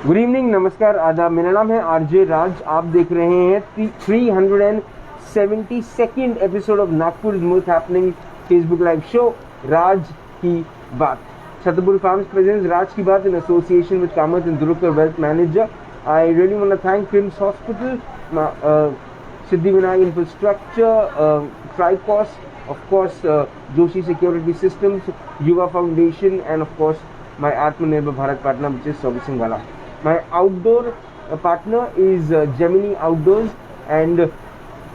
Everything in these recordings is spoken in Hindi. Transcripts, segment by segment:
गुड इवनिंग, नमस्कार, आदाब। मेरा नाम है आरजे राज। आप देख रहे हैं 372nd episode of Nagpur most happening Facebook live show राज की बात। Shatabull Farms presents Raj Ki Baat in association with Kamath and Durukar Wealth Manager. I really want to thank Kims Hospital, Siddhivinayak Infrastructure, Tricos, of course, Joshi Security Systems, Yuva Foundation, and of course my Atmanirbhar Bharat partner, which is Servicing Wala. My outdoor partner is Gemini Outdoors, and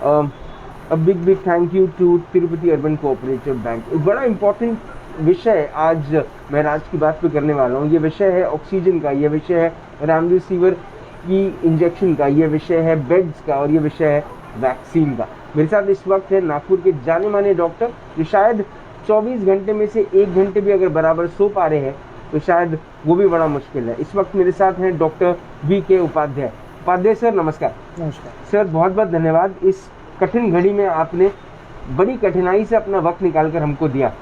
a big thank you to Tirupati Urban Cooperative Bank. एक बड़ा important विषय आज मैं राज की बात पे करने वाला हूँ। ये विषय है ऑक्सीजन का, ये विषय है रेमडेसिविर की इंजेक्शन का, ये विषय है बेड्स का, और ये विषय है वैक्सीन का। मेरे साथ इस वक्त है नागपुर के जाने माने डॉक्टर, जो शायद 24 घंटे में से 1 घंटे भी अगर बराबर सो पा रहे हैं तो शायद वो भी बड़ा मुश्किल है। इस वक्त मेरे साथ हैं डॉक्टर VK उपाध्याय सर, नमस्कार। नमस्कार सर, बहुत बहुत धन्यवाद। इस कठिन घड़ी में आपने बड़ी कठिनाई से अपना वक्त निकाल कर हमको दिया।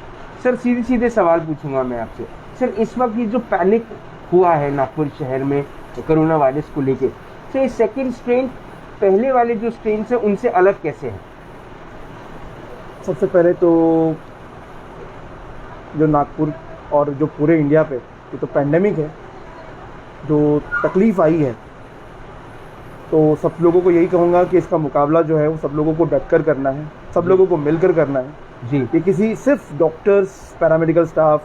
सर, सीधे सवाल पूछूंगा मैं आपसे। सर, इस वक्त ये जो पैनिक हुआ है नागपुर शहर में कोरोना वायरस को लेके, सर ये सेकेंड स्ट्रेन पहले वाले जो स्ट्रेन से उनसे अलग कैसे है? सबसे पहले तो जो नागपुर और जो पूरे इंडिया पे ये तो पैंडेमिक है, जो तकलीफ़ आई है, तो सब लोगों को यही कहूँगा कि इसका मुकाबला जो है वो सब लोगों को डट कर करना है, सब लोगों को मिलकर करना है जी। ये किसी सिर्फ डॉक्टर्स, पैरामेडिकल स्टाफ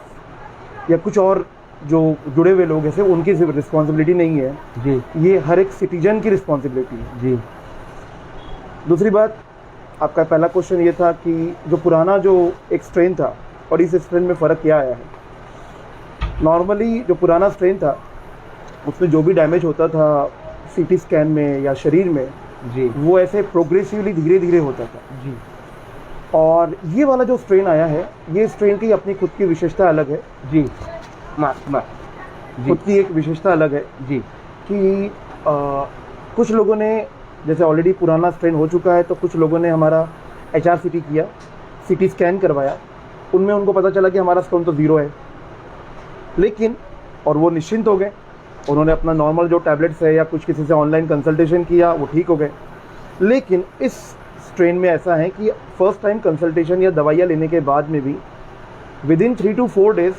या कुछ और जो जुड़े हुए लोग हैं सिर्फ उनकी सिर्फ रिस्पॉन्सिबिलिटी नहीं है जी, ये हर एक सिटीजन की रिस्पॉन्सिबिलिटी है जी। दूसरी बात, आपका पहला क्वेश्चन ये था कि जो पुराना जो एक स्ट्रेन था और इस स्ट्रेन में फ़र्क क्या आया है। नॉर्मली जो पुराना स्ट्रेन था उसमें जो भी डैमेज होता था CT स्कैन में या शरीर में जी, वो ऐसे प्रोग्रेसिवली धीरे धीरे होता था जी। और ये वाला जो स्ट्रेन आया है, ये स्ट्रेन की अपनी खुद की विशेषता अलग है जी, जी, खुद की एक विशेषता अलग है जी, कि कुछ लोगों ने, जैसे ऑलरेडी पुराना स्ट्रेन हो चुका है तो कुछ लोगों ने हमारा HRCT किया, CT स्कैन करवाया, उनमें उनको पता चला कि हमारा स्कोर तो 0 है, लेकिन और वो निश्चिंत हो गए। उन्होंने अपना नॉर्मल जो टैबलेट्स है या कुछ किसी से ऑनलाइन कंसल्टेशन किया, वो ठीक हो गए। लेकिन इस स्ट्रेन में ऐसा है कि फर्स्ट टाइम कंसल्टेशन या दवाइयाँ लेने के बाद में भी विदिन 3 to 4 डेज़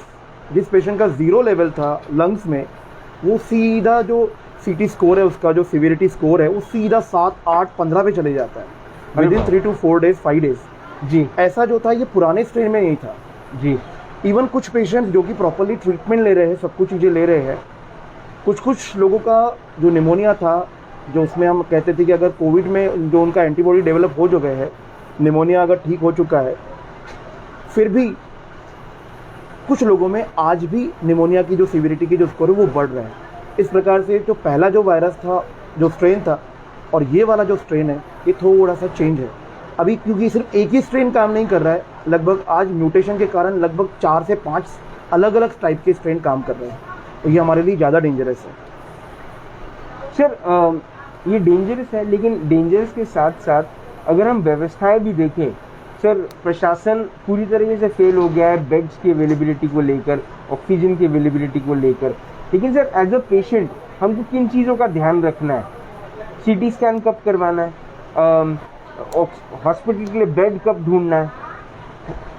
जिस पेशेंट का 0 लेवल था लंग्स में, वो सीधा जो CT स्कोर है, उसका जो सीवियरिटी स्कोर है, वो सीधा 7, 8, 15 पे चले जाता है विदिन 3 to 4 डेज़, 5 डेज़ जी। ऐसा जो था ये पुराने स्ट्रेन में नहीं था जी। इवन कुछ पेशेंट जो कि प्रॉपरली ट्रीटमेंट ले रहे हैं, सब कुछ चीज़ें ले रहे हैं, कुछ लोगों का जो निमोनिया था, जो उसमें हम कहते थे कि अगर कोविड में जो उनका एंटीबॉडी डेवलप हो चुके हैं, निमोनिया अगर ठीक हो चुका है, फिर भी कुछ लोगों में आज भी निमोनिया की जो सीवियरिटी की जो स्कोर है वो बढ़ रहा है। इस प्रकार से जो पहला जो वायरस था, जो स्ट्रेन था, और ये वाला जो स्ट्रेन है, ये थोड़ा सा चेंज है अभी, क्योंकि सिर्फ एक ही स्ट्रेन काम नहीं कर रहा है। लगभग आज म्यूटेशन के कारण लगभग 4 से 5 अलग अलग टाइप के स्ट्रेन काम कर रहे हैं, तो ये हमारे लिए ज़्यादा डेंजरस है। सर, ये डेंजरस है, लेकिन डेंजरस के साथ साथ अगर हम व्यवस्थाएं भी देखें, सर प्रशासन पूरी तरीके से फेल हो गया है बेड्स की अवेलेबिलिटी को लेकर, ऑक्सीजन की अवेलेबिलिटी को लेकर। लेकिन सर, एज अ पेशेंट हमको किन चीज़ों का ध्यान रखना है? CT स्कैन कब करवाना है? हॉस्पिटल के लिए बेड कब ढूंढना है?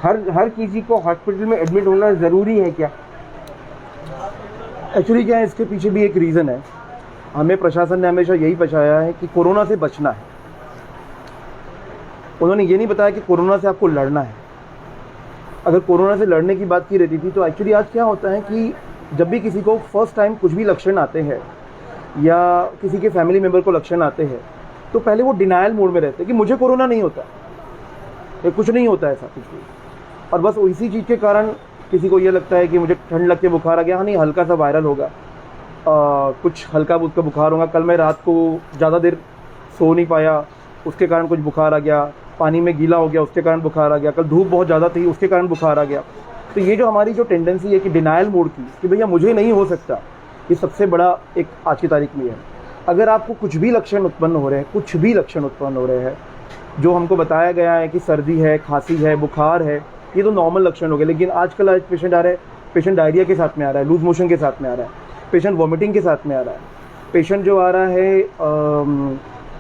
हर किसी को हॉस्पिटल में एडमिट होना ज़रूरी है क्या? एक्चुअली क्या है, इसके पीछे भी एक रीज़न है। हमें प्रशासन ने हमेशा यही बचाया है कि कोरोना से बचना है। उन्होंने ये नहीं बताया कि कोरोना से आपको लड़ना है। अगर कोरोना से लड़ने की बात की रहती थी तो एक्चुअली आज क्या होता है कि जब भी किसी को फर्स्ट टाइम कुछ भी लक्षण आते हैं या किसी के फैमिली मेम्बर को लक्षण आते हैं, तो पहले वो डिनायल मोड में रहते हैं कि मुझे कोरोना नहीं होता, ये कुछ नहीं होता ऐसा कुछ भी। और बस इसी चीज़ के कारण किसी को ये लगता है कि मुझे ठंड लग के बुखार आ गया, हाँ नहीं, हल्का सा वायरल होगा, कुछ हल्का उसका बुखार होगा, कल मैं रात को ज़्यादा देर सो नहीं पाया, उसके कारण कुछ बुखार आ गया, पानी में गीला हो गया, उसके कारण बुखार आ गया, कल धूप बहुत ज़्यादा थी, उसके कारण बुखार आ गया। तो ये जो हमारी जो टेंडेंसी है कि डिनायल मोड की, कि भैया मुझे नहीं हो सकता, ये सबसे बड़ा एक आज की तारीख में है। अगर आपको कुछ भी लक्षण उत्पन्न हो रहे हैं, कुछ भी लक्षण उत्पन्न हो रहे हैं, जो हमको बताया गया है कि सर्दी है, खांसी है, बुखार है, ये तो नॉर्मल लक्षण हो गए। लेकिन आजकल पेशेंट आ रहा है, पेशेंट डायरिया के साथ में आ रहा है, लूज मोशन के साथ में आ रहा है, पेशेंट वॉमिटिंग के साथ में आ रहा है, पेशेंट जो आ रहा है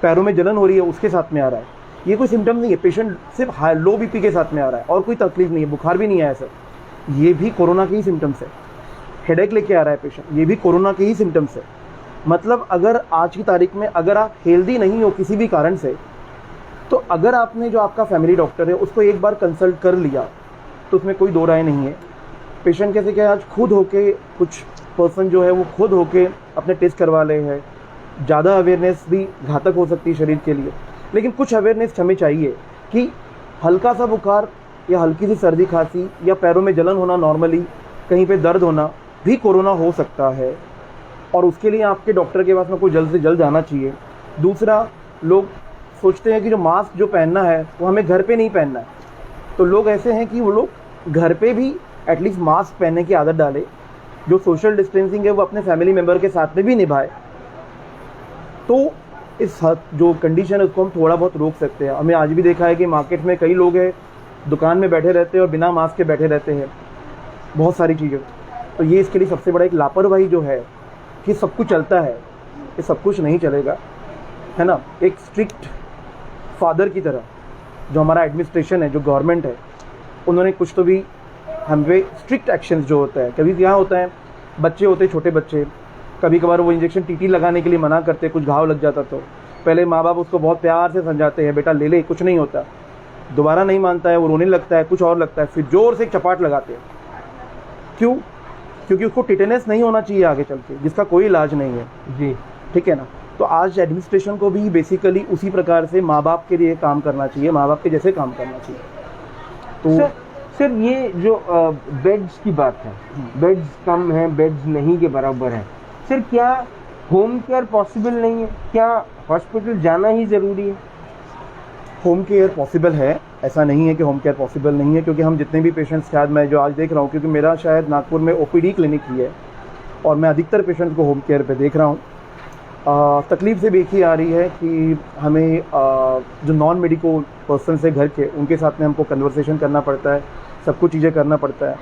पैरों में जलन हो रही है उसके साथ में आ रहा है, ये कोई सिम्टम नहीं है। पेशेंट सिर्फ हाई लो बीपी के साथ में आ रहा है और कोई तकलीफ नहीं है, बुखार भी नहीं आया सर, ये भी कोरोना के ही सिम्टम्स है। हेडेक लेके आ रहा है पेशेंट, ये भी कोरोना के ही सिम्टम्स है। मतलब अगर आज की तारीख में अगर आप हेल्दी नहीं हो किसी भी कारण से, तो अगर आपने जो आपका फैमिली डॉक्टर है उसको एक बार कंसल्ट कर लिया तो उसमें कोई दो राय नहीं है। पेशेंट कैसे क्या आज खुद होके, कुछ पर्सन जो है वो खुद होके अपने टेस्ट करवा ले हैं। ज़्यादा अवेयरनेस भी घातक हो सकती है शरीर के लिए, लेकिन कुछ अवेयरनेस हमें चाहिए कि हल्का सा बुखार या हल्की सी सर्दी खांसी या पैरों में जलन होना, नॉर्मली कहीं पे दर्द होना भी कोरोना हो सकता है, और उसके लिए आपके डॉक्टर के पास में कोई जल्द से जल्द जाना चाहिए। दूसरा, लोग सोचते हैं कि जो मास्क जो पहनना है वो हमें घर पे नहीं पहनना है, तो लोग ऐसे हैं कि वो लोग घर पे भी एटलीस्ट मास्क पहनने की आदत डाले, जो सोशल डिस्टेंसिंग है वो अपने फैमिली मेम्बर के साथ में भी निभाए, तो इस जो कंडीशन है उसको हम थोड़ा बहुत रोक सकते हैं। हमें आज भी देखा है कि मार्केट में कई लोग हैं दुकान में बैठे रहते हैं और बिना मास्क के बैठे रहते हैं, बहुत सारी चीज़ें। तो ये इसके लिए सबसे बड़ा एक लापरवाही जो है कि सब कुछ चलता है, ये सब कुछ नहीं चलेगा, है ना। एक स्ट्रिक्ट फादर की तरह जो हमारा एडमिनिस्ट्रेशन है, जो गवर्नमेंट है, उन्होंने कुछ तो भी हम पे स्ट्रिक्ट एक्शंस जो होता है। कभी क्या होता है, बच्चे होते हैं छोटे बच्चे, कभी कभार वो इंजेक्शन टीटी लगाने के लिए मना करते, कुछ घाव लग जाता तो पहले माँ बाप उसको बहुत प्यार से समझाते हैं, बेटा ले ले कुछ नहीं होता, दोबारा नहीं मानता है, वो रोने लगता है, कुछ और लगता है, फिर जोर से एक चपाट लगाते हैं। क्यों? क्योंकि उसको टिटेनस नहीं होना चाहिए आगे चल के, जिसका कोई इलाज नहीं है जी, ठीक है ना। तो आज एडमिनिस्ट्रेशन को भी बेसिकली उसी प्रकार से माँ बाप के लिए काम करना चाहिए, माँ बाप के जैसे काम करना चाहिए। तो सर ये जो बेड्स की बात है, बेड्स कम हैं, बेड्स नहीं के बराबर हैं, सर क्या होम केयर पॉसिबल नहीं है? क्या हॉस्पिटल जाना ही ज़रूरी है? होम केयर पॉसिबल है, ऐसा नहीं है कि होम केयर पॉसिबल नहीं है, क्योंकि हम जितने भी पेशेंट्स शायद मैं जो आज देख रहा हूँ, क्योंकि मेरा शायद नागपुर में ओपीडी क्लिनिक ही है और मैं अधिकतर पेशेंट्स को होम केयर पे देख रहा हूँ। तकलीफ़ से भी एक ही आ रही है कि हमें जो नॉन मेडिकल पर्सन है घर के, उनके साथ में हमको कन्वर्सेशन करना पड़ता है, सब कुछ चीज़ें करना पड़ता है।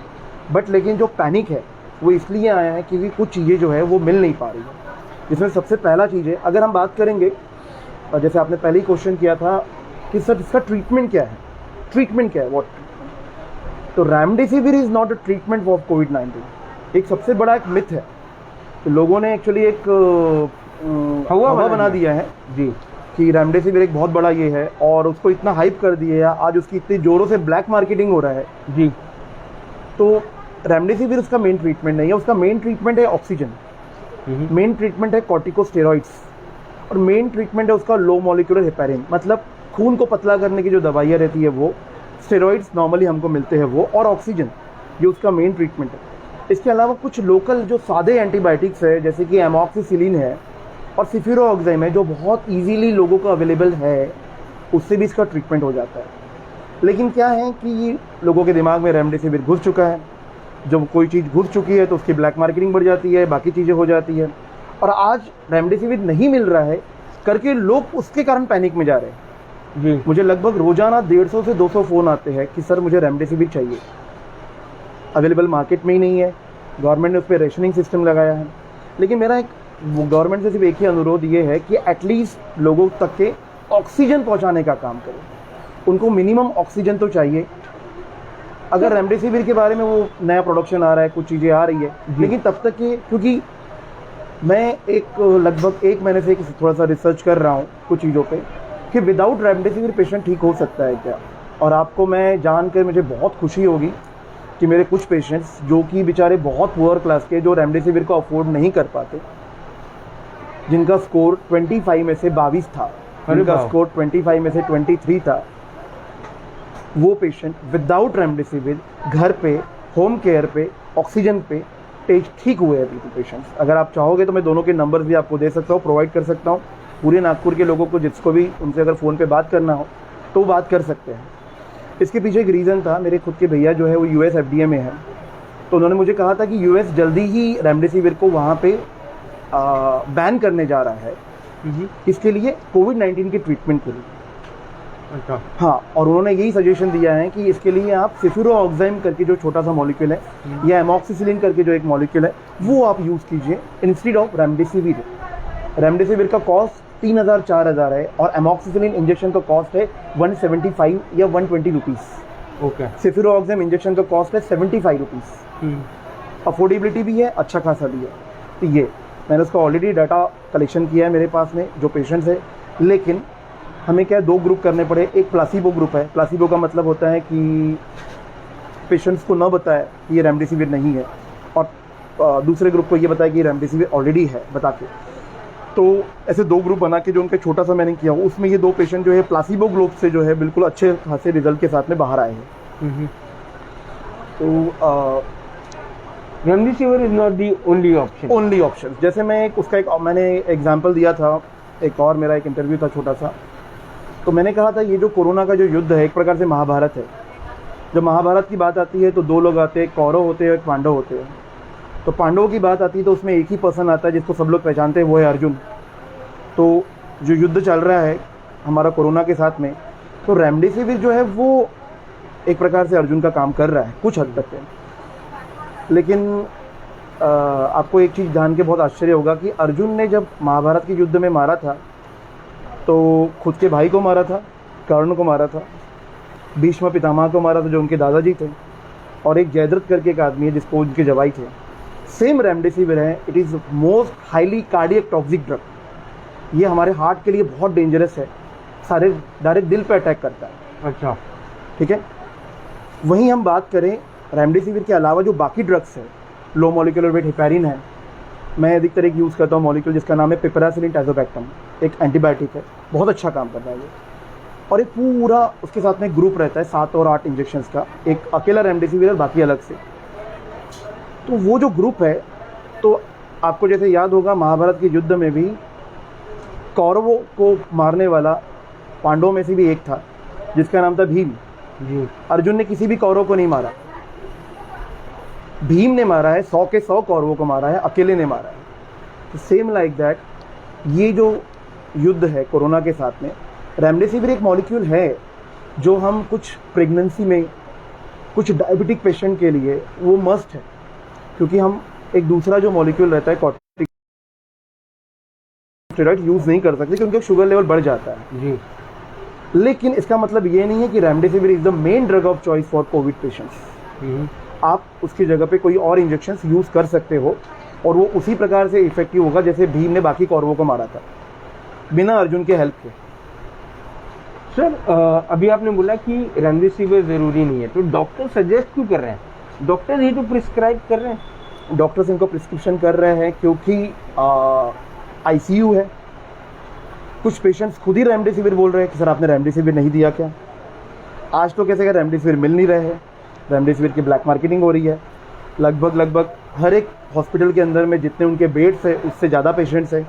बट लेकिन जो पैनिक है वो इसलिए आया है क्योंकि कुछ चीज़ें जो है वो मिल नहीं पा रही है, जिसमें सबसे पहला चीज़ है, अगर हम बात करेंगे जैसे आपने पहले ही क्वेश्चन किया था कि सर इसका ट्रीटमेंट क्या है, ट्रीटमेंट क्या है, व्हाट, तो remdesivir is not a treatment for कोविड-19। एक सबसे बड़ा एक मिथ है, तो लोगों ने एक्चुअली एक हवा बना दिया है जी कि रेमडेसिविर एक बहुत बड़ा ये है और उसको इतना हाइप कर दिया है, आज उसकी इतनी ज़ोरों से ब्लैक मार्केटिंग हो रहा है जी। तो रेमडेसिविर उसका मेन ट्रीटमेंट नहीं है, उसका मेन ट्रीटमेंट है ऑक्सीजन, मेन ट्रीटमेंट है कॉर्टिकोस्टेरॉइड्स, और मेन ट्रीटमेंट है उसका लो मॉलिक्यूलर हेपेरिन, मतलब खून को पतला करने की जो दवाइयाँ रहती है वो, स्टेरॉइड्स नॉर्मली हमको मिलते हैं वो, और ऑक्सीजन, ये उसका मेन ट्रीटमेंट है। इसके अलावा कुछ लोकल जो सादे एंटीबायोटिक्स है जैसे कि एमॉक्सिसिलिन है और सिफिरोऑक्साइम है, जो बहुत इजीली लोगों को अवेलेबल है, उससे भी इसका ट्रीटमेंट हो जाता है। लेकिन क्या है कि लोगों के दिमाग में रेमडेसिविर घुस चुका है, जब कोई चीज़ घुस चुकी है तो उसकी ब्लैक मार्केटिंग बढ़ जाती है, बाकी चीज़ें हो जाती है, और आज रेमडेसिविर नहीं मिल रहा है करके लोग उसके कारण पैनिक में जा रहे हैं जी। मुझे लगभग रोजाना 150 से 200 फ़ोन आते हैं कि सर मुझे रेमडेसिविर चाहिए, अवेलेबल मार्केट में ही नहीं है, गवर्नमेंट ने उस पर रेशनिंग सिस्टम लगाया है। लेकिन मेरा एक गवर्नमेंट से सिर्फ एक ही अनुरोध ये है कि एटलीस्ट लोगों तक के ऑक्सीजन पहुंचाने का काम करें, उनको मिनिमम ऑक्सीजन तो चाहिए। अगर रेमडेसिविर के बारे में वो नया प्रोडक्शन आ रहा है, कुछ चीज़ें आ रही है, लेकिन तब तक के, क्योंकि मैं लगभग 1 महीने से थोड़ा सा रिसर्च कर रहा हूँ कुछ चीज़ों पे कि विदाउट रेमडेसिविर पेशेंट ठीक हो सकता है क्या, और आपको मैं जानकर मुझे बहुत खुशी होगी कि मेरे कुछ पेशेंट्स जो कि बेचारे बहुत पुअर क्लास के, जो रेमडेसिविर को अफोर्ड नहीं कर पाते, जिनका स्कोर 25 में से 22 था, जिनका स्कोर 25 में से 23 था, वो पेशेंट विदाउट रेमडेसिविर घर पे, होम केयर पे, ऑक्सीजन पे ठीक हुए हैं बिल्कुल पेशेंट्स। अगर आप चाहोगे तो मैं दोनों के नंबर्स भी आपको दे सकता हूँ, प्रोवाइड कर सकता हूँ, पूरे नागपुर के लोगों को जिसको भी उनसे अगर फ़ोन पे बात करना हो तो वो बात कर सकते हैं। इसके पीछे एक रीज़न था, मेरे खुद के भैया जो है वो US FDA में है, तो उन्होंने मुझे कहा था कि US जल्दी ही रेमडेसिविर को वहाँ पे बैन करने जा रहा है, इसके लिए कोविड-19 के ट्रीटमेंट के लिए। अच्छा। हाँ, और उन्होंने यही सजेशन दिया है कि इसके लिए आप सिफिरोऑक्साइम करके जो छोटा सा मॉलिक्यूल है, या एमॉक्सिसिलिन करके जो एक मॉलिक्यूल है, वो आप यूज़ कीजिए इंस्टेड ऑफ रेमडेसिविर। रेमडेसिविर का कॉस्ट 3,000 4,000 है और एमॉक्सिसिलिन इंजेक्शन का कॉस्ट है 175 या 120 रुपीज़। ओके। सेफिरोक्सेम इंजेक्शन का कॉस्ट है 75 रुपीज़। अफोर्डेबिलिटी भी है, अच्छा खासा भी है। तो ये मैंने उसका ऑलरेडी डाटा कलेक्शन किया है मेरे पास में जो पेशेंट्स है, लेकिन हमें क्या है, 2 ग्रुप करने पड़े। एक प्लासिबो ग्रुप है। प्लासिबो का मतलब होता है कि पेशेंट्स को न बताए कि ये रेमडेसिविर नहीं है, और दूसरे ग्रुप को ये बताया कि रेमडेसिविर ऑलरेडी है बता के। तो ऐसे 2 ग्रुप बना के जो उनका छोटा सा मैंने किया, उसमें ये 2 पेशेंट जो है प्लासिबो ग्रुप से जो है बिल्कुल अच्छे खासे रिजल्ट के साथ में बाहर आए हैं। तो remdesivir is not the only option. जैसे मैं मैंने एग्जाम्पल दिया था, एक और मेरा एक इंटरव्यू था छोटा सा, तो मैंने कहा था ये जो कोरोना का जो युद्ध है एक प्रकार से महाभारत है। जब महाभारत की बात आती है तो 2 लोग आते हैं, एक कौरव होते हैं, एक पांडव होते हैं। तो पांडवों की बात आती है तो उसमें एक ही पर्सन आता है जिसको सब लोग पहचानते हैं, वो है अर्जुन। तो जो युद्ध चल रहा है हमारा कोरोना के साथ में, तो रेमडेसिविर जो है वो एक प्रकार से अर्जुन का काम कर रहा है कुछ हद तक है। लेकिन आपको एक चीज़ जान के बहुत आश्चर्य होगा कि अर्जुन ने जब महाभारत के युद्ध में मारा था तो खुद के भाई को मारा था, कर्ण को मारा था, भीष्म पितामह को मारा था जो उनके दादाजी थे, और एक जयद्रथ करके एक आदमी है जिसको उनके जवाई थे। सेम रेमडेसिविर है। It is most highly cardiac toxic drug. ये हमारे हार्ट के लिए बहुत डेंजरस है, सारे डायरेक्ट दिल पे अटैक करता है। अच्छा, ठीक है। वहीं हम बात करें रेमडेसिविर के अलावा जो बाकी ड्रग्स है, लो मॉलिक्यूलर वेट हेपेरिन है, मैं अधिकतर एक यूज़ करता हूँ मॉलिक्यूल जिसका नाम है पिपरासिलिन टाइजोबैक्टम, एक एंटीबायोटिक है, बहुत अच्छा काम कर रहा है ये। और एक पूरा उसके साथ में ग्रुप रहता है 7 और 8 इंजेक्शंस का, एक अकेला रेमडेसिविर और बाकी अलग से। तो वो जो ग्रुप है, तो आपको जैसे याद होगा महाभारत के युद्ध में भी कौरवों को मारने वाला पांडवों में से भी एक था जिसका नाम था भीम जी। अर्जुन ने किसी भी कौरव को नहीं मारा, भीम ने मारा है, 100 के 100 कौरवों को मारा है, अकेले ने मारा है। तो सेम लाइक दैट ये जो युद्ध है कोरोना के साथ में, रेमडेसिविर एक मॉलिक्यूल है जो हम कुछ प्रेगनेंसी में, कुछ डायबिटिक पेशेंट के लिए वो मस्ट है, क्योंकि हम एक दूसरा जो मॉलिक्यूल रहता है कॉर्टिकोस्टेरॉइड यूज़ नहीं कर सकते क्योंकि शुगर लेवल बढ़ जाता है जी। लेकिन इसका मतलब ये नहीं है कि remdesivir is the main drug of choice for Covid patients. आप उसकी जगह पे कोई और इंजेक्शन यूज़ कर सकते हो और वो उसी प्रकार से इफेक्टिव होगा जैसे भीम ने बाकी कौरवों को मारा था बिना अर्जुन के हेल्प के। सर अभी आपने बोला कि रेमडेसिविर ज़रूरी नहीं है, तो डॉक्टर सजेस्ट क्यों कर रहे हैं? डॉक्टर ही तो प्रिस्क्राइब कर रहे हैं। डॉक्टर्स इनको प्रिस्क्रिप्शन कर रहे हैं क्योंकि आईसीयू है। कुछ पेशेंट्स खुद ही रेमडेसिविर बोल रहे हैं कि सर आपने रेमडेसिविर नहीं दिया क्या। आज तो कैसे रेमडेसिविर मिल नहीं रहे हैं, रेमडेसिविर की ब्लैक मार्केटिंग हो रही है। लगभग हर एक हॉस्पिटल के अंदर में जितने उनके बेड्स है उससे ज़्यादा पेशेंट्स है।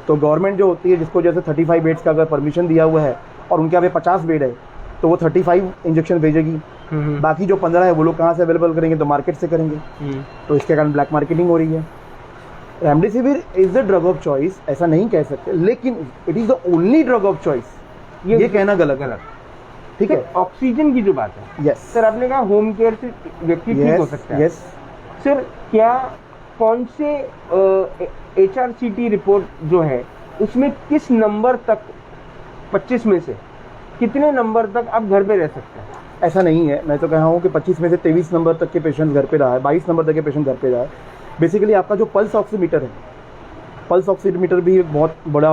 तो गवर्नमेंट जो होती है जिसको जैसे 35 बेड्स का अगर परमिशन दिया हुआ है और उनके यहाँ पे 50 बेड है तो वो 35 इंजेक्शन भेजेगी, बाकी जो 15 है वो लोग कहाँ से अवेलेबल करेंगे, तो मार्केट से करेंगे। तो इसके कारण ब्लैक मार्केटिंग हो रही है। Remdesivir is the drug of choice ऐसा नहीं कह सकते, लेकिन it is the only drug of choice ये कहना गलत। ठीक है। ऑक्सीजन की जो बात है, यस सर आपने कहा होम केयर से व्यक्ति ठीक हो सकता है। यस सर क्या कौन से HRCT रिपोर्ट जो है उसमें किस नंबर तक, 25 में से कितने नंबर तक आप घर पे रह सकते हैं? ऐसा नहीं है, मैं तो कह रहा हूँ कि 25 में से 23 नंबर तक के पेशेंट घर पे रहा है, 22 नंबर तक के पेशेंट घर पे रहा है। बेसिकली आपका जो पल्स ऑक्सीमीटर है, पल्स ऑक्सीमीटर भी एक बहुत बड़ा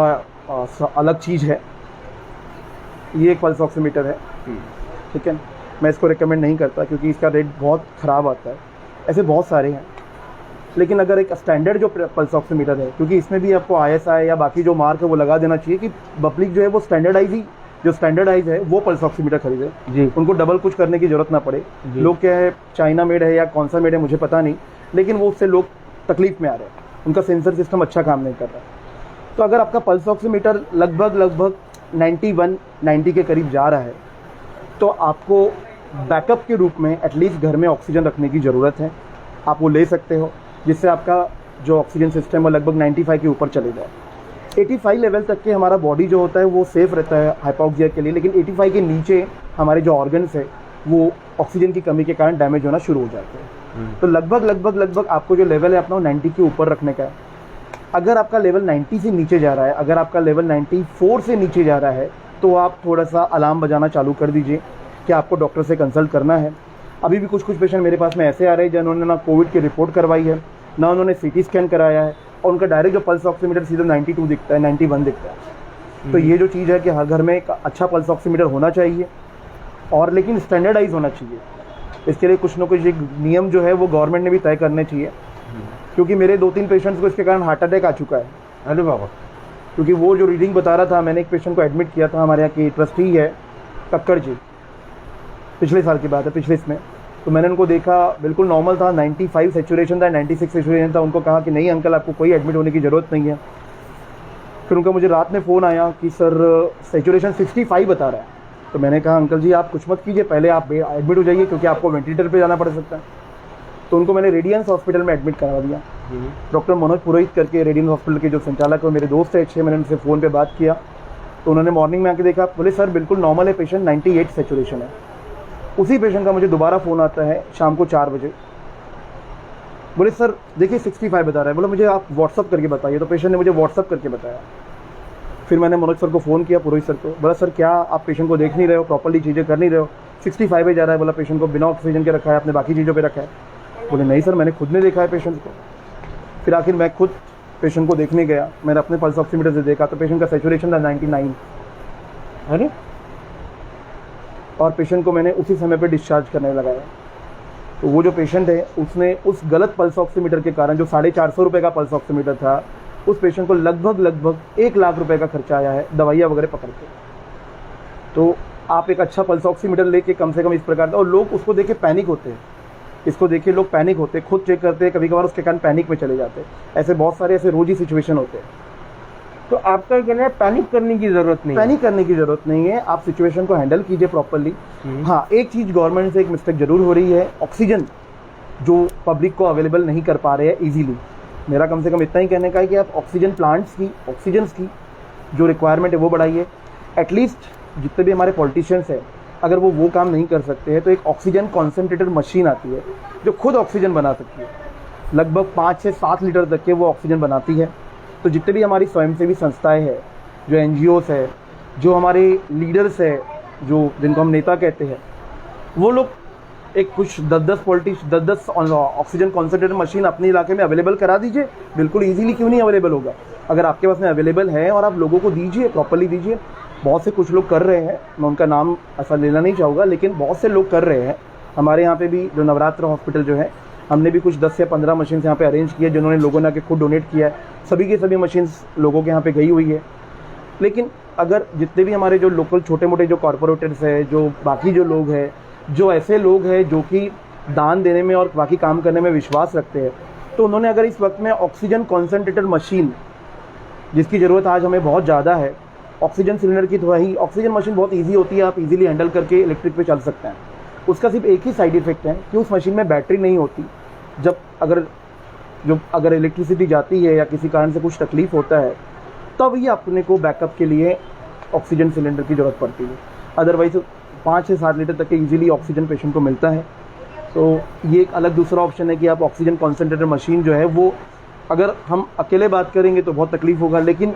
अलग चीज़ है। ये एक पल्स ऑक्सीमीटर है, ठीक है। मैं इसको रिकमेंड नहीं करता क्योंकि इसका रेट बहुत ख़राब आता है। ऐसे बहुत सारे हैं, लेकिन अगर एक स्टैंडर्ड जो पल्स ऑक्सीमीटर है, क्योंकि इसमें भी आपको ISI या बाकी जो मार्क है वो लगा देना चाहिए कि पब्लिक जो है वो स्टैंडर्डाइज है वो पल्स ऑक्सीमीटर खरीदे जी। उनको डबल कुछ करने की जरूरत ना पड़े। लोग क्या है, चाइना मेड है या कौन सा मेड है मुझे पता नहीं, लेकिन वो उससे लोग तकलीफ में आ रहे हैं, उनका सेंसर सिस्टम अच्छा काम नहीं कर रहा। तो अगर आपका पल्स ऑक्सीमीटर लगभग 90 के करीब जा रहा है तो आपको बैकअप के रूप में एटलीस्ट घर में ऑक्सीजन रखने की ज़रूरत है। आप वो ले सकते हो जिससे आपका जो ऑक्सीजन सिस्टम है लगभग 95 के ऊपर चले जाए। 85 लेवल तक के हमारा बॉडी जो होता है वो सेफ रहता है हाइपोक्सिया के लिए, लेकिन 85 के नीचे हमारे जो ऑर्गन्स है वो ऑक्सीजन की कमी के कारण डैमेज होना शुरू हो जाते हैं। तो लगभग आपको जो लेवल है अपना 90 के ऊपर रखने का है। अगर आपका लेवल 90 से नीचे जा रहा है, अगर आपका लेवल 94 से नीचे जा रहा है, तो आप थोड़ा सा अलार्म बजाना चालू कर दीजिए कि आपको डॉक्टर से कंसल्ट करना है। अभी भी कुछ पेशेंट मेरे पास में ऐसे आ रहे हैं जिन्होंने ना कोविड की रिपोर्ट करवाई है, ना उन्होंने CT स्कैन कराया है, और उनका डायरेक्ट जो पल्स ऑक्सीमीटर सीधा 92 दिखता है, 91 दिखता है। तो ये जो चीज़ है कि हर घर में एक अच्छा पल्स ऑक्सीमीटर होना चाहिए, और लेकिन स्टैंडर्डाइज होना चाहिए। इसके लिए कुछ ना कुछ एक नियम जो है वो गवर्नमेंट ने भी तय करने चाहिए, क्योंकि मेरे 2-3 पेशेंट्स को इसके कारण हार्ट अटैक आ चुका है। अरे बाबा। क्योंकि वो जो रीडिंग बता रहा था, मैंने एक पेशेंट को एडमिट किया था, हमारे यहाँ की ट्रस्टी है कक्कड़ जी, पिछले साल की बात है, पिछले इसमें। तो मैंने उनको देखा, बिल्कुल नॉर्मल था, 95 सेचुरेशन था, 96 सेचुरेशन था। उनको कहा कि नहीं अंकल, आपको कोई एडमिट होने की ज़रूरत नहीं है। फिर उनका मुझे रात में फ़ोन आया कि सर सेचुरेशन 65 बता रहा है। तो मैंने कहा अंकल जी आप कुछ मत कीजिए, पहले आप एडमिट हो जाइए, क्योंकि आपको वेंटिलेटर पे जाना पड़ सकता है। तो उनको मैंने रेडियंस हॉस्पिटल में एडमिट करवा दिया। डॉक्टर मनोज पुरोहित करके रेडियंस हॉस्पिटल के जो संचालक है, मेरे दोस्त है अच्छे, मैंने उनसे फ़ोन पे बात किया। तो उन्होंने मॉर्निंग में आके देखा, बोले सर बिल्कुल नॉर्मल है पेशेंट, 98 सेचुरेशन है। उसी पेशेंट का मुझे दोबारा फ़ोन आता है शाम को 4 बजे, बोले सर देखिए 65 बता रहा है। बोला मुझे आप व्हाट्सअप करके बताइए। तो पेशेंट ने मुझे व्हाट्सअप करके बताया। फिर मैंने मनोज सर को फ़ोन किया, पुरोहित सर को, बोला सर क्या आप पेशेंट को देख नहीं रहे हो, प्रॉपर्ली चीज़ें कर नहीं रहे हो, 65 पे जा रहा है। बोला पेशेंट को बिना ऑक्सीजन के रखा है, आपने बाकी चीज़ों पे रखा है। बोले नहीं सर, मैंने खुद ने देखा है पेशेंट को। फिर आखिर मैं खुद पेशेंट को देखने गया, मैंने अपने पल्स ऑक्सीमीटर से देखा तो पेशेंट का सेचुरेशन था 99। अरे, और पेशेंट को मैंने उसी समय पे डिस्चार्ज करने लगाया। तो वो जो पेशेंट है उसने उस गलत पल्स ऑक्सीमीटर के कारण, जो 450 रुपये का पल्स ऑक्सीमीटर था, उस पेशेंट को लगभग 1 लाख रुपए का खर्चा आया है दवाइयाँ वगैरह पकड़ के। तो आप एक अच्छा पल्स ऑक्सीमीटर लेके कम से कम इस प्रकार का, और लोग उसको देख के पैनिक होते हैं, इसको देखिए लोग पैनिक होते हैं, खुद चेक करते हैं, कभी कभार उसके कारण पैनिक में चले जाते हैं। ऐसे बहुत सारे ऐसे रोज ही सिचुएशन होते हैं। तो आपका कहना है पैनिक करने की जरूरत नहीं है? पैनिक करने की जरूरत नहीं है, आप सिचुएशन को हैंडल कीजिए प्रॉपर्ली। हाँ, एक चीज़ गवर्नमेंट से एक मिस्टेक जरूर हो रही है, ऑक्सीजन जो पब्लिक को अवेलेबल नहीं कर पा रहे हैं ईजीली। मेरा कम से कम इतना ही कहने का है कि आप ऑक्सीजन प्लांट्स की, ऑक्सीजन की जो रिक्वायरमेंट है वो बढ़ाइए। एटलीस्ट जितने भी हमारे पॉलिटिशियंस हैं, अगर वो काम नहीं कर सकते हैं तो एक ऑक्सीजन कॉन्सेंट्रेटेड मशीन आती है जो खुद ऑक्सीजन बना सकती है, लगभग 5 से 7 लीटर तक के वो ऑक्सीजन बनाती है। तो जितने भी हमारी स्वयंसेवी संस्थाएं हैं, जो NGOs है, जो हमारे लीडर्स है, जो जिनको हम नेता कहते हैं, वो लोग एक कुछ 10-10 ऑक्सीजन कॉन्सेंट्रेटेड मशीन अपने इलाके में अवेलेबल करा दीजिए। बिल्कुल इजीली क्यों नहीं अवेलेबल होगा, अगर आपके पास में अवेलेबल है और आप लोगों को दीजिए, प्रॉपर्ली दीजिए। बहुत से कुछ लोग कर रहे हैं, मैं उनका नाम ऐसा लेना नहीं चाहूँगा, लेकिन बहुत से लोग कर रहे हैं। हमारे यहाँ पे भी जो नवरात्र हॉस्पिटल जो है, हमने भी कुछ 10 या 15 मशीन यहाँ पे अरेंज किया, जिन्होंने लोगों ने आके खुद डोनेट किया है। सभी की सभी मशीन्स लोगों के यहाँ पे गई हुई है। लेकिन अगर जितने भी हमारे जो लोकल छोटे मोटे जो कॉरपोरेटर्स है, जो बाकी जो लोग हैं, जो ऐसे लोग हैं जो कि दान देने में और बाकी काम करने में विश्वास रखते हैं, तो उन्होंने अगर इस वक्त में ऑक्सीजन कॉन्सेंट्रेटेड मशीन, जिसकी ज़रूरत आज हमें बहुत ज़्यादा है, ऑक्सीजन सिलेंडर की, तो वही ऑक्सीजन मशीन बहुत ईजी होती है, आप इजीली हैंडल करके इलेक्ट्रिक पे चल सकते हैं। उसका सिर्फ एक ही साइड इफेक्ट है कि उस मशीन में बैटरी नहीं होती। जब अगर इलेक्ट्रिसिटी जाती है या किसी कारण से कुछ तकलीफ होता है, तब ही अपने को बैकअप के लिए ऑक्सीजन सिलेंडर की ज़रूरत पड़ती है। अदरवाइज 5 से 7 लीटर तक के ईजिली ऑक्सीजन पेशेंट को मिलता है। तो ये एक अलग दूसरा ऑप्शन है कि आप ऑक्सीजन कॉन्सेंट्रेटेड मशीन जो है वो, अगर हम अकेले बात करेंगे तो बहुत तकलीफ होगा, लेकिन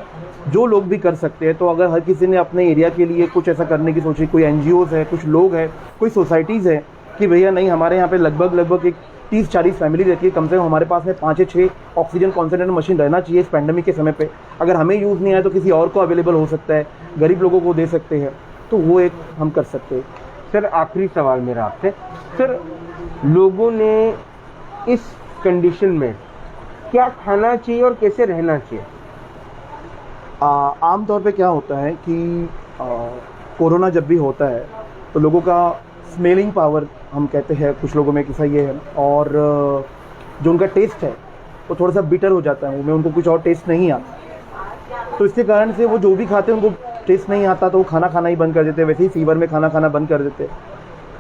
जो लोग भी कर सकते हैं, तो अगर हर किसी ने अपने एरिया के लिए कुछ ऐसा करने की सोची, कोई NGOs है, कुछ लोग हैं, कोई सोसाइटीज़ है कि भैया नहीं, हमारे यहाँ पे लगभग एक 30-40 फैमिली रहती है, कम से कम हमारे पास में 5 से 6 ऑक्सीजन कॉन्सेंट्रेटेड मशीन रहना चाहिए इस पैंडेमिक के समय पे। अगर हमें यूज़ नहीं आया तो किसी और को अवेलेबल हो सकता है, गरीब लोगों को दे सकते हैं, तो वो एक हम कर सकते हैं। सर आखिरी सवाल मेरा आपसे, सर लोगों ने इस कंडीशन में क्या खाना चाहिए और कैसे रहना चाहिए? आम तौर पे क्या होता है कि कोरोना जब भी होता है तो लोगों का स्मेलिंग पावर, हम कहते हैं कुछ लोगों में किसा ये है, और जो उनका टेस्ट है वो थोड़ा सा बिटर हो जाता है, मुँह में उनको कुछ और टेस्ट नहीं आता। तो इसके कारण से वो जो भी खाते हैं उनको टेस्ट नहीं आता, तो वो खाना खाना ही बंद कर देते हैं। वैसे ही फीवर में खाना खाना बंद कर देते हैं,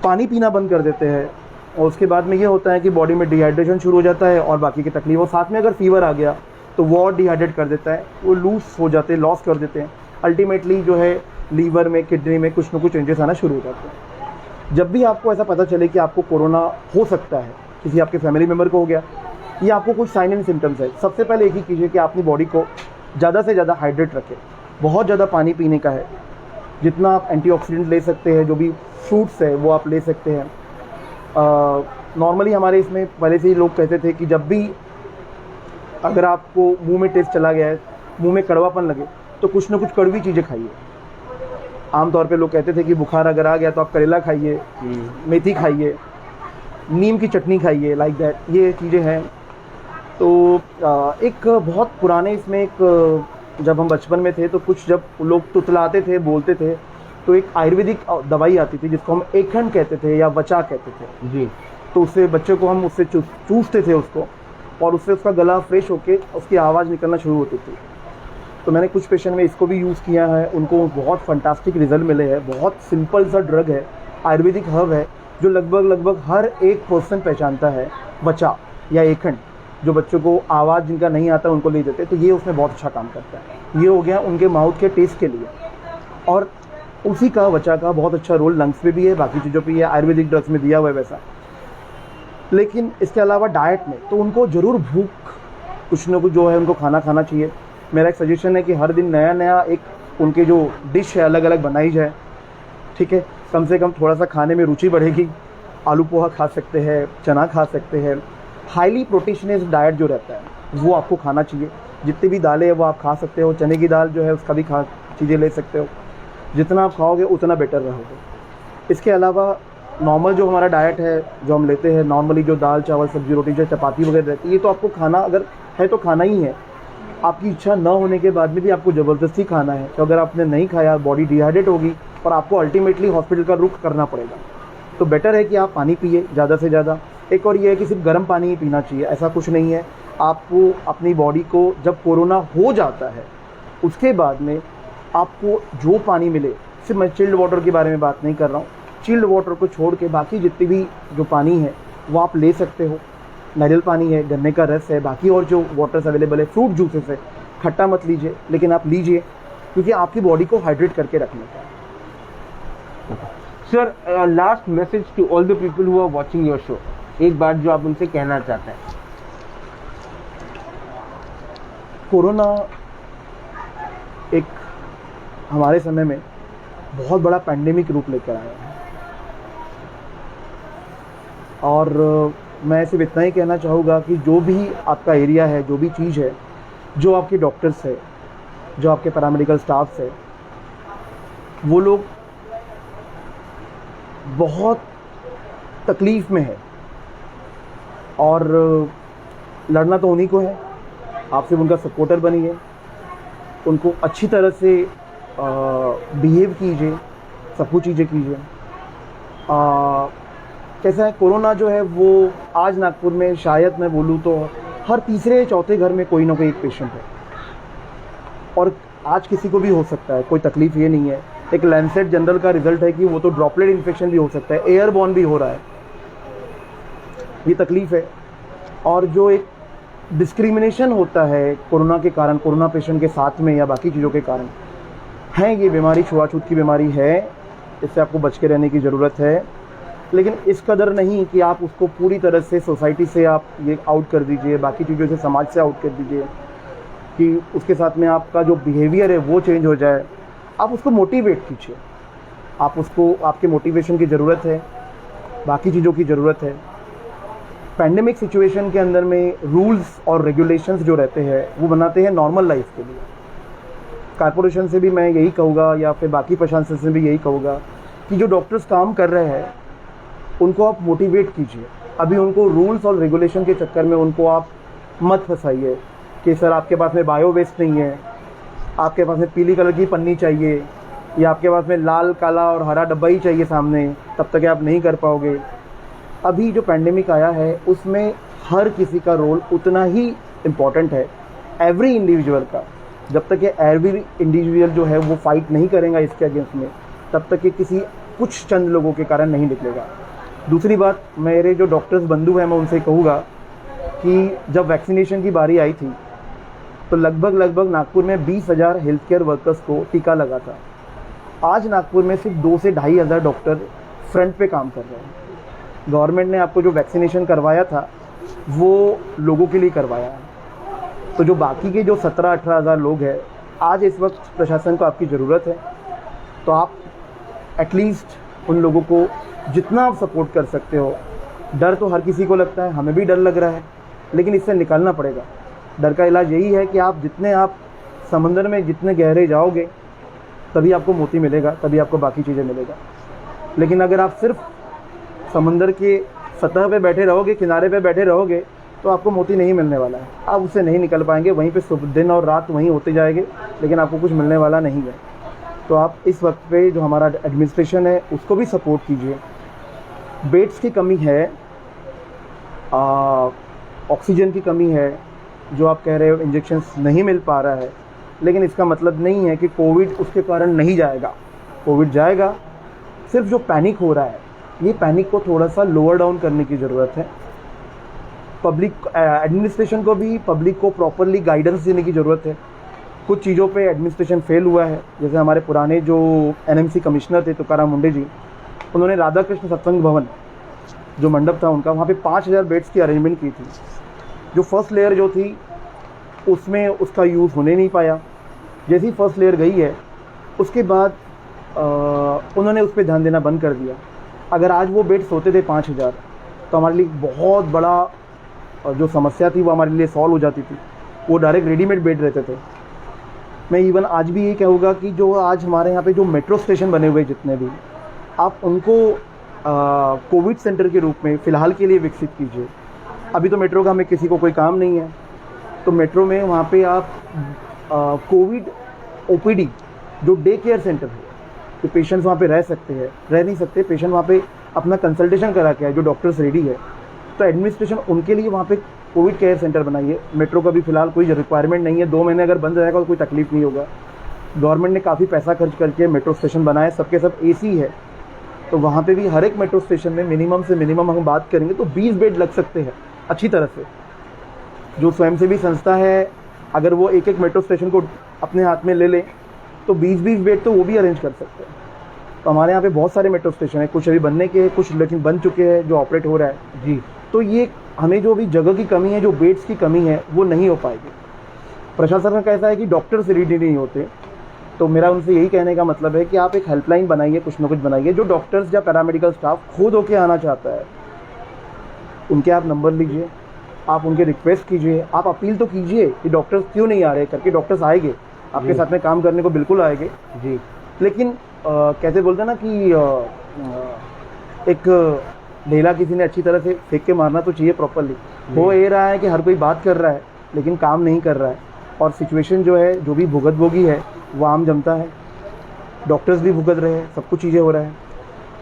पानी पीना बंद कर देते हैं, और उसके बाद में ये होता है कि बॉडी में डिहाइड्रेशन शुरू हो जाता है और बाकी की तकलीफ। और साथ में अगर फीवर आ गया तो वो और डिहाइड्रेट कर देता है, वो लूज हो जाते हैं, लॉस कर देते हैं। अल्टीमेटली जो है लीवर में, किडनी में कुछ ना कुछ चेंजेस आना शुरू हो जाते हैं। जब भी आपको ऐसा पता चले कि आपको कोरोना हो सकता है, किसी आपके फैमिली मेम्बर को हो गया ये आपको कुछ साइन एंड सिम्टम्स है। सबसे पहले एक ही कीजिए कि अपनी बॉडी को ज़्यादा से ज़्यादा हाइड्रेट रखें। बहुत ज़्यादा पानी पीने का है, जितना आप एंटीऑक्सीडेंट ले सकते हैं, जो भी फ्रूट्स है वो आप ले सकते हैं। नॉर्मली हमारे इसमें पहले से ही लोग कहते थे कि जब भी अगर आपको मुंह में टेस्ट चला गया है, मुंह में कड़वापन लगे, तो कुछ ना कुछ कड़वी चीज़ें खाइए। आमतौर पे लोग कहते थे कि बुखार अगर आ गया तो आप करेला खाइए, मेथी खाइए, नीम की चटनी खाइए, लाइक दैट, ये चीज़ें हैं। तो एक बहुत पुराने इसमें एक, जब हम बचपन में थे तो कुछ जब लोग तुतलाते थे, बोलते थे, तो एक आयुर्वेदिक दवाई आती थी जिसको हम एखंड कहते थे या वचा कहते थे जी। तो उससे बच्चे को हम उससे चूसते थे उसको, और उससे उसका गला फ्रेश होके उसकी आवाज़ निकलना शुरू होती थी। तो मैंने कुछ पेशेंट में इसको भी यूज़ किया है, उनको बहुत फंटास्टिक रिजल्ट मिले हैं। बहुत सिंपल सा ड्रग है, आयुर्वेदिक हर्ब है, जो लगभग हर एक पर्सन पहचानता है, वचा या एखंड, जो बच्चों को आवाज़ जिनका नहीं आता उनको ले देते, तो ये उसमें बहुत अच्छा काम करता है। ये हो गया उनके माउथ के टेस्ट के लिए, और उसी का वचा का बहुत अच्छा रोल लंग्स पे भी है, बाकी चीज़ों पे है, आयुर्वेदिक ड्रग्स में दिया हुआ है वैसा। लेकिन इसके अलावा डाइट में तो उनको ज़रूर भूख कुछ ना कुछ जो है उनको खाना चाहिए। मेरा एक सजेशन है कि हर दिन नया नया एक उनके जो डिश है अलग अलग बनाई जाए, ठीक है। कम से कम थोड़ा सा खाने में रुचि बढ़ेगी। आलू पोहा खा सकते हैं, चना खा सकते हैं। हाईली प्रोटीशनस डाइट जो रहता है वो आपको खाना चाहिए। जितनी भी दालें हैं वो आप खा सकते हो, चने की दाल जो है उसका भी चीज़ें ले सकते हो। जितना आप खाओगे उतना बेटर रहोगे। इसके अलावा नॉर्मल जो हमारा डाइट है, जो हम लेते हैं नॉर्मली, जो दाल चावल सब्जी रोटी जो चपाती वगैरह रहती है, ये तो आपको खाना अगर है तो खाना ही है। आपकी इच्छा न होने के बाद में भी आपको ज़बरदस्ती खाना है, तो अगर आपने नहीं खाया बॉडी डिहाइड्रेट होगी और आपको अल्टीमेटली हॉस्पिटल का रुख करना पड़ेगा। तो बेटर है कि आप पानी पिए ज़्यादा से ज़्यादा। एक और ये है कि सिर्फ गर्म पानी ही पीना चाहिए, ऐसा कुछ नहीं है। आपको अपनी बॉडी को जब कोरोना हो जाता है उसके बाद में आपको जो पानी मिले, सिर्फ मैं चिल्ड वाटर के बारे में बात नहीं कर रहा हूँ, चिल्ड वाटर को छोड़ के बाकी जितनी भी जो पानी है वो आप ले सकते हो। नारियल पानी है, गन्ने का रस है, बाकी और जो वाटर्स अवेलेबल है, फ्रूट जूसेस है। खट्टा मत लीजिए, लेकिन आप लीजिए, क्योंकि आपकी बॉडी को हाइड्रेट करके रखने का। Sir, last message to all the people who are watching your show, एक बात जो आप उनसे कहना चाहते हैं। कोरोना एक हमारे समय में बहुत बड़ा पैंडेमिक रूप लेकर आया है, और मैं सिर्फ इतना ही कहना चाहूँगा कि जो भी आपका एरिया है, जो भी चीज़ है, जो आपके डॉक्टर्स है, जो आपके पैरामेडिकल स्टाफ्स है, वो लोग बहुत तकलीफ़ में है, और लड़ना तो उन्हीं को है। आप सिर्फ उनका सपोर्टर बनिए, उनको अच्छी तरह से बिहेव कीजिए, सब कुछ चीज़ें कीजिए। कैसा है, कोरोना जो है वो आज नागपुर में शायद मैं बोलूँ तो हर तीसरे चौथे घर में कोई ना कोई एक पेशेंट है, और आज किसी को भी हो सकता है, कोई तकलीफ़ ये नहीं है। एक लैंसेट जनरल का रिजल्ट है कि वो तो ड्रॉपलेट इन्फेक्शन भी हो सकता है, एयरबॉर्न भी हो रहा है, ये तकलीफ़ है। और जो एक डिस्क्रिमिनेशन होता है कोरोना के कारण, कोरोना पेशेंट के साथ में या बाकी चीज़ों के कारण, है ये बीमारी छुआछूत की बीमारी है, इससे आपको बच के रहने की ज़रूरत है। लेकिन इस कदर नहीं कि आप उसको पूरी तरह से सोसाइटी से आप ये आउट कर दीजिए, बाकी चीज़ों से समाज से आउट कर दीजिए, कि उसके साथ में आपका जो बिहेवियर है वो चेंज हो जाए। आप उसको मोटिवेट कीजिए, आप उसको, आपके मोटिवेशन की ज़रूरत है, बाकी चीज़ों की ज़रूरत है। पैंडेमिक सिचुएशन के अंदर में रूल्स और रेगुलेशंस जो रहते हैं वो बनाते हैं नॉर्मल लाइफ के लिए। कॉर्पोरेशन से भी मैं यही कहूँगा, या फिर बाकी प्रशासन से भी यही कहूँगा, कि जो डॉक्टर्स काम कर रहे हैं उनको आप मोटिवेट कीजिए। अभी उनको रूल्स और रेगुलेशन के चक्कर में उनको आप मत फंसाइए कि सर आपके पास में बायो वेस्ट नहीं है, आपके पास में पीली कलर की पन्नी चाहिए, या आपके पास में लाल काला और हरा डब्बा ही चाहिए सामने, तब तक आप नहीं कर पाओगे। अभी जो पैंडेमिक आया है उसमें हर किसी का रोल उतना ही इम्पॉर्टेंट है, एवरी इंडिविजुअल का। जब तक ये एवरी इंडिविजुअल जो है वो फाइट नहीं करेगा इसके अगेंस्ट में, तब तक ये किसी कुछ चंद लोगों के कारण नहीं निकलेगा। दूसरी बात, मेरे जो डॉक्टर्स बंधु हैं मैं उनसे कहूँगा कि जब वैक्सीनेशन की बारी आई थी तो लगभग नागपुर में 20,000 हेल्थ केयर वर्कर्स को टीका लगा था। आज नागपुर में सिर्फ 2 से 2,500 डॉक्टर फ्रंट पे काम कर रहे हैं। गवर्नमेंट ने आपको जो वैक्सीनेशन करवाया था वो लोगों के लिए करवाया है। तो जो बाकी के जो 17-18 हज़ार लोग हैं, आज इस वक्त प्रशासन को आपकी ज़रूरत है, तो आप एटलीस्ट उन लोगों को जितना आप सपोर्ट कर सकते हो। डर तो हर किसी को लगता है, हमें भी डर लग रहा है, लेकिन इससे निकलना पड़ेगा। डर का इलाज यही है कि आप समंदर में जितने गहरे जाओगे तभी आपको मोती मिलेगा, तभी आपको बाकी चीज़ें मिलेगा। लेकिन अगर आप सिर्फ समंदर के सतह पे बैठे रहोगे, किनारे पे बैठे रहोगे, तो आपको मोती नहीं मिलने वाला है। आप उससे नहीं निकल पाएंगे, वहीं पे सुबह दिन और रात वहीं होते जाएंगे, लेकिन आपको कुछ मिलने वाला नहीं है। तो आप इस वक्त पे जो हमारा एडमिनिस्ट्रेशन है उसको भी सपोर्ट कीजिए। बेड्स की कमी है, ऑक्सीजन की कमी है, जो आप कह रहे हो इंजेक्शंस नहीं मिल पा रहा है, लेकिन इसका मतलब नहीं है कि कोविड उसके कारण नहीं जाएगा। कोविड जाएगा, सिर्फ जो पैनिक हो रहा है, ये पैनिक को थोड़ा सा लोअर डाउन करने की ज़रूरत है। पब्लिक एडमिनिस्ट्रेशन को भी पब्लिक को प्रॉपरली गाइडेंस देने की ज़रूरत है। कुछ चीज़ों पे एडमिनिस्ट्रेशन फेल हुआ है, जैसे हमारे पुराने जो एनएमसी कमिश्नर थे तुकाराम मुंडे जी, उन्होंने राधा कृष्ण सत्संग भवन जो मंडप था उनका, वहाँ पे 5000 बेड्स की अरेंजमेंट की थी। जो फर्स्ट लेयर जो थी उसमें उसका यूज़ होने नहीं पाया। जैसी फर्स्ट लेयर गई है उसके बाद उन्होंने उस पर ध्यान देना बंद कर दिया। अगर आज वो बेड्स होते थे 5000, तो हमारे लिए बहुत बड़ा जो समस्या थी वो हमारे लिए सॉल्व हो जाती थी। वो डायरेक्ट रेडीमेड बेड रहते थे। मैं इवन आज भी ये कहूँगा कि जो आज हमारे यहाँ पे जो मेट्रो स्टेशन बने हुए जितने भी, आप उनको कोविड सेंटर के रूप में फ़िलहाल के लिए विकसित कीजिए। अभी तो मेट्रो का हमें किसी को कोई काम नहीं है, तो मेट्रो में वहाँ पे आप कोविड ओपीडी जो डे केयर सेंटर है, तो पेशेंट्स वहाँ पे रह सकते हैं, रह नहीं सकते पेशेंट वहाँ पे अपना कंसल्टेशन करा के आए, जो डॉक्टर्स रेडी है, तो एडमिनिस्ट्रेशन उनके लिए वहाँ पे कोविड केयर सेंटर बनाइए। मेट्रो का भी फिलहाल कोई रिक्वायरमेंट नहीं है, 2 महीने अगर बंद रहेगा तो कोई तकलीफ नहीं होगा। गवर्नमेंट ने काफ़ी पैसा खर्च करके मेट्रो स्टेशन बनाए, सबके सब एसी है, तो वहाँ पे भी हर एक मेट्रो स्टेशन में मिनिमम से मिनिमम हम बात करेंगे तो 20 बेड लग सकते हैं अच्छी तरह से। जो स्वयंसेवी संस्था है, अगर वो एक एक मेट्रो स्टेशन को अपने हाथ में ले लें तो 20-20 बेड तो वो भी अरेंज कर सकते हैं। तो हमारे यहाँ पे बहुत सारे मेट्रो स्टेशन हैं, कुछ अभी बनने के हैं, कुछ लेकिन बन चुके हैं जो ऑपरेट हो रहा है जी। तो ये हमें जो अभी जगह की कमी है, जो बेड्स की कमी है, वो नहीं हो पाएगी। प्रशासन का ऐसा है कि डॉक्टर्स रेडी नहीं होते, तो मेरा उनसे यही कहने का मतलब है कि आप एक हेल्पलाइन बनाइए, कुछ ना कुछ बनाइए। जो डॉक्टर्स या पैरामेडिकल स्टाफ खुद होके आना चाहता है, उनके आप नंबर लीजिए, आप उनके रिक्वेस्ट कीजिए, आप अपील तो कीजिए कि डॉक्टर्स क्यों नहीं आ रहे करके। डॉक्टर्स आएंगे, आपके साथ में काम करने को बिल्कुल आएंगे जी। लेकिन कैसे बोलते हैं ना कि एक ढेला किसी ने अच्छी तरह से फेंक के मारना तो चाहिए प्रॉपरली। हो ये रहा है कि हर कोई बात कर रहा है लेकिन काम नहीं कर रहा है, और सिचुएशन जो है, जो भी भुगतभोगी है वो आम जनता है, डॉक्टर्स भी भुगत रहे हैं, सब कुछ चीज़ें हो रहा है।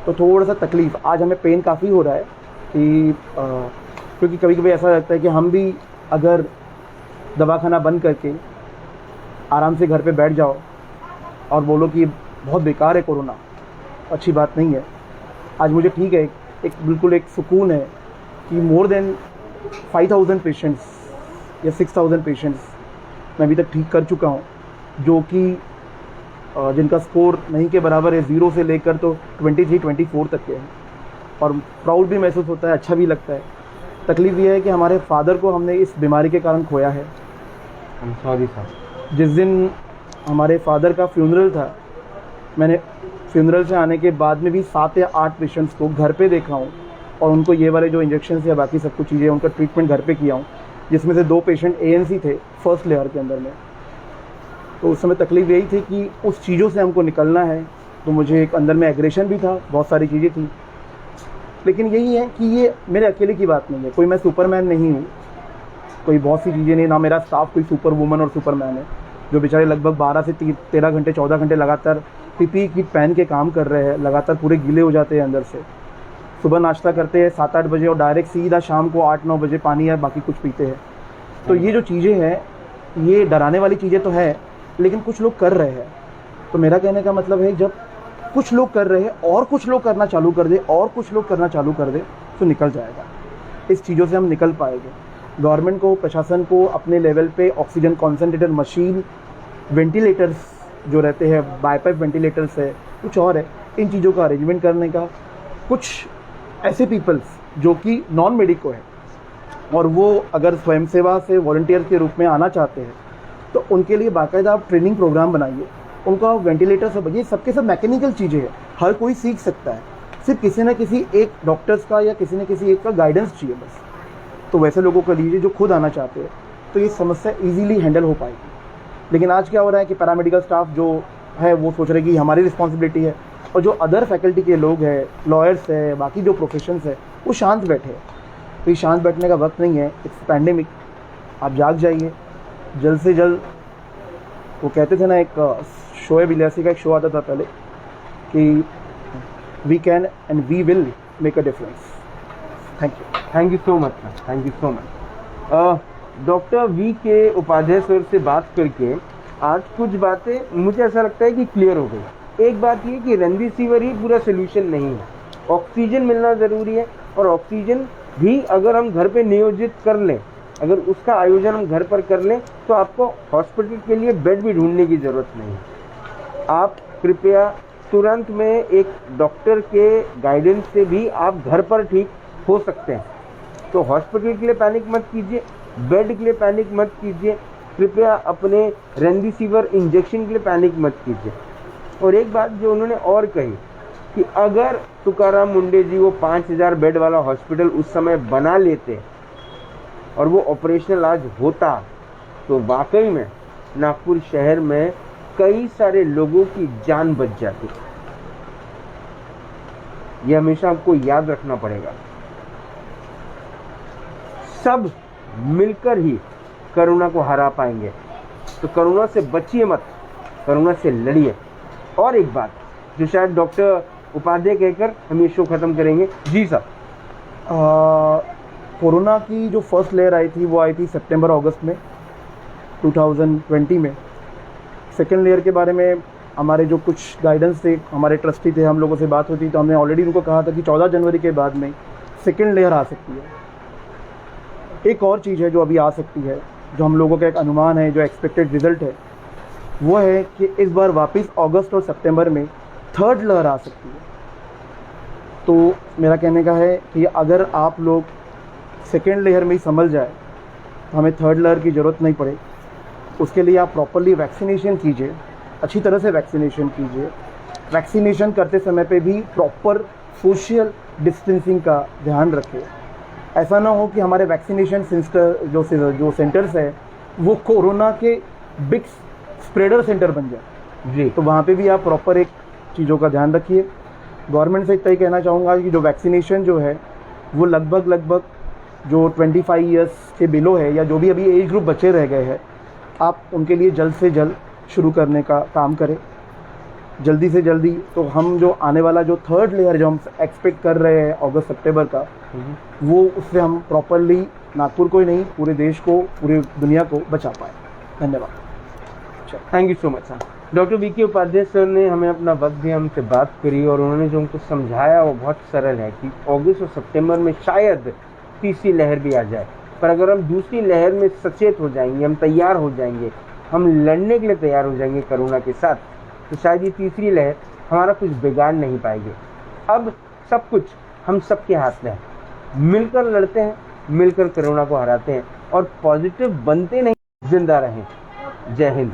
तो थोड़ा सा तकलीफ आज हमें पेन काफ़ी हो रहा है कि क्योंकि कभी कभी ऐसा लगता है कि हम भी अगर दवाखाना बंद करके आराम से घर पे बैठ जाओ और बोलो कि बहुत बेकार है कोरोना, अच्छी बात नहीं है। आज मुझे ठीक है, एक बिल्कुल एक सुकून है कि मोर देन 5000 पेशेंट्स या 6000 पेशेंट्स मैं अभी तक ठीक कर चुका हूँ, जो कि जिनका स्कोर नहीं के बराबर है, 0 से लेकर तो 23-24 तक के हैं। और प्राउड भी महसूस होता है, अच्छा भी लगता है। तकलीफ़ ये है कि हमारे फादर को हमने इस बीमारी के कारण खोया है। Sorry sir. जिस दिन हमारे फादर का फ्यूनरल था, मैंने फ्यूनरल से आने के बाद में भी 7 या 8 पेशेंट्स को घर पे देखा हूँ, और उनको ये वाले जो इंजेक्शन या बाकी सब कुछ चीज़ें उनका ट्रीटमेंट घर पे किया हूँ, जिसमें से 2 पेशेंट ANC थे फर्स्ट लेयर के अंदर में। तो उस समय तकलीफ़ यही थी कि उस चीज़ों से हमको निकलना है। तो मुझे एक अंदर में एग्रेशन भी था, बहुत सारी चीज़ें थी, लेकिन यही है कि ये मेरे अकेले की बात नहीं है। कोई मैं सुपरमैन नहीं हूँ, कोई बहुत सी चीज़ें नहीं, ना मेरा स्टाफ कोई सुपर वूमन और सुपरमैन है, जो बेचारे लगभग 12 से 13 घंटे 14 घंटे लगातार PPE किट पहन के काम कर रहे हैं, लगातार पूरे गीले हो जाते हैं अंदर से। सुबह नाश्ता करते हैं 7-8 बजे और डायरेक्ट सीधा शाम को 8-9 बजे पानी या बाकी कुछ पीते हैं। तो ये जो चीज़ें हैं, ये डराने वाली चीज़ें तो है, लेकिन कुछ लोग कर रहे हैं। तो मेरा कहने का मतलब है, जब कुछ लोग कर रहे हैं और कुछ लोग करना चालू कर दे और कुछ लोग करना चालू कर दे, तो निकल जाएगा। इस चीज़ों से हम निकल पाएंगे। गवर्नमेंट को, प्रशासन को अपने लेवल पे ऑक्सीजन कॉन्सेंट्रेटर मशीन, वेंटिलेटर्स जो रहते हैं, बाईपाइप वेंटिलेटर्स है, कुछ और है, इन चीज़ों का अरेंजमेंट करने का। कुछ ऐसे पीपल्स जो कि नॉन मेडिको है, और वो अगर स्वयंसेवा से वॉलंटियर के रूप में आना चाहते हैं तो उनके लिए बाकायदा आप ट्रेनिंग प्रोग्राम बनाइए, उनका वेंटिलेटर सब, ये सबके सब मैकेनिकल चीज़ें हैं, हर कोई सीख सकता है, सिर्फ किसी न किसी एक डॉक्टर्स का या किसी न किसी एक का गाइडेंस चाहिए बस। तो वैसे लोगों को लीजिए जो खुद आना चाहते हैं, तो ये समस्या ईजीली हैंडल हो पाएगी। लेकिन आज क्या हो रहा है कि पैरामेडिकल स्टाफ जो है वो सोच रहे कि हमारी रिस्पॉन्सिबिलिटी है, और जो अदर फैकल्टी के लोग हैं, लॉयर्स है, बाकी जो प्रोफेशंस है, वो शांत बैठे हैं। तो ये शांत बैठने का वक्त नहीं है, इट्स पैंडेमिक। आप जाग जाइए जल्द से जल्द। वो कहते थे ना, एक शोएब इलियासी का एक शो आता था पहले कि we can and we will make a difference. Thank you so much sir, thank you so much. Doctor V K Upadhyay sir से बात करके आज कुछ बातें मुझे ऐसा लगता है कि क्लियर हो गई। एक बात ये कि रेमडेसिविर ही पूरा सोल्यूशन नहीं है, ऑक्सीजन मिलना ज़रूरी है, और ऑक्सीजन भी अगर हम घर पे नियोजित कर लें, अगर उसका आयोजन हम घर पर कर लें, तो आपको हॉस्पिटल के लिए बेड भी ढूंढने की ज़रूरत नहीं है। आप कृपया तुरंत में एक डॉक्टर के गाइडेंस से भी आप घर पर ठीक हो सकते हैं। तो हॉस्पिटल के लिए पैनिक मत कीजिए, बेड के लिए पैनिक मत कीजिए, कृपया अपने रेमडेसिविर इंजेक्शन के लिए पैनिक मत कीजिए। और एक बात जो उन्होंने और कही कि अगर तुकाराम मुंडे जी वो 5000 बेड वाला हॉस्पिटल उस समय बना लेते और वो ऑपरेशनल आज होता, तो वाकई में नागपुर शहर में कई सारे लोगों की जान बच जाती। ये हमेशा आपको याद रखना पड़ेगा। सब मिलकर ही कोरोना को हरा पाएंगे। तो कोरोना से बचिए मत, कोरोना से लड़िए। और एक बात जो शायद डॉक्टर उपाध्याय कहकर हम ये शो खत्म करेंगे। जी सर। कोरोना की जो फर्स्ट लेयर आई थी वो आई थी सितंबर अगस्त में 2020 में। सेकेंड लेयर के बारे में हमारे जो कुछ गाइडेंस थे, हमारे ट्रस्टी थे, हम लोगों से बात होती तो हमने ऑलरेडी उनको कहा था कि 14 जनवरी के बाद में सेकेंड लेयर आ सकती है। एक और चीज़ है जो अभी आ सकती है, जो हम लोगों का एक अनुमान है, जो एक्सपेक्टेड रिजल्ट है, वो है कि इस बार वापस अगस्त और सितंबर में थर्ड लहर आ सकती है। तो मेरा कहने का है कि अगर आप लोग सेकेंड लेयर में ही संभल जाए तो हमें थर्ड लेयर की ज़रूरत नहीं पड़े। उसके लिए आप प्रॉपरली वैक्सीनेशन कीजिए, अच्छी तरह से वैक्सीनेशन कीजिए। वैक्सीनेशन करते समय पे भी प्रॉपर सोशल डिस्टेंसिंग का ध्यान रखें। ऐसा ना हो कि हमारे वैक्सीनेशन सेंटर जो सेंटर्स है वो कोरोना के बिग स्प्रेडर सेंटर बन जाए जी। तो वहाँ पे भी आप प्रॉपर एक चीज़ों का ध्यान रखिए। गवर्नमेंट से इतना ही कहना चाहूँगा कि जो वैक्सीनेशन जो है वो लगभग जो 25 ईयर्स के बिलो है या जो भी अभी एज ग्रुप बचे रह गए हैं, आप उनके लिए जल्द से जल्द शुरू करने का काम करें, जल्दी से जल्दी। तो हम जो आने वाला जो थर्ड लेयर जो हम एक्सपेक्ट कर रहे हैं अगस्त सितंबर का, वो उससे हम प्रॉपरली नागपुर को ही नहीं पूरे देश को, पूरी दुनिया को बचा पाए। धन्यवाद। Thank you so much sir. Doctor V K Upadhyay sir ने हमें अपना वक्त दिया, हमसे बात करी, और उन्होंने जो हमको समझाया वो बहुत सरल है कि अगस्त और सितंबर में शायद तीसरी लहर भी आ जाए, पर अगर हम दूसरी लहर में सचेत हो जाएंगे, हम तैयार हो जाएंगे, हम लड़ने के लिए तैयार हो जाएंगे कोरोना के साथ, तो शायद ये तीसरी लहर हमारा कुछ बिगाड़ नहीं पाएगी। अब सब कुछ हम सबके हाथ में है, मिलकर लड़ते हैं, मिलकर कोरोना को हराते हैं और पॉजिटिव बनते नहीं, जिंदा रहें। जय हिंद।